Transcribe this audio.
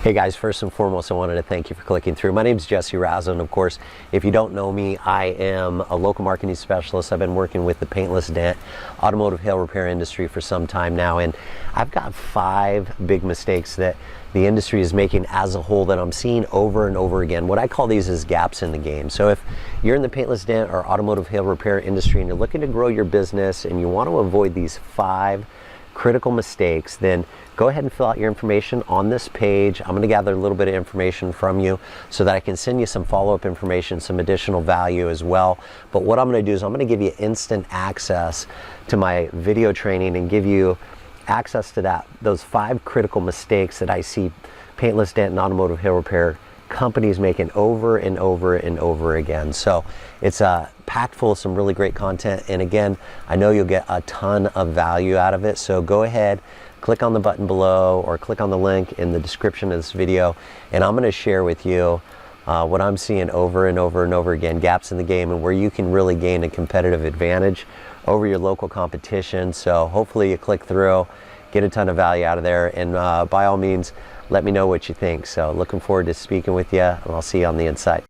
Hey guys, first and foremost, I wanted to thank you for clicking through. My name is Razo, and of course, if you don't know me, I am a local marketing specialist. I've been working with the Paintless Dent Automotive hail repair industry for some time now, and I've got 5 big mistakes that the industry is making as a whole that I'm seeing over and over again. What I call these is gaps in the game. So if you're in the paintless dent or automotive hail repair industry and you're looking to grow your business and you want to avoid these 5 critical mistakes, then go ahead and fill out your information on this page. I'm going to gather a little bit of information from you so that I can send you some follow-up information, some additional value as well. But what I'm going to do is I'm going to give you instant access to my video training and give you access to those 5 critical mistakes that I see paintless dent and automotive hail repair companies making over and over and over again. So it's packed full of some really great content, and again, I know you'll get a ton of value out of it. So go ahead, click on the button below or click on the link in the description of this video, and I'm going to share with you what I'm seeing over and over and over again, gaps in the game, and where you can really gain a competitive advantage over your local competition. So hopefully you click through, get a ton of value out of there, and by all means, let me know what you think. So looking forward to speaking with you, and I'll see you on the inside.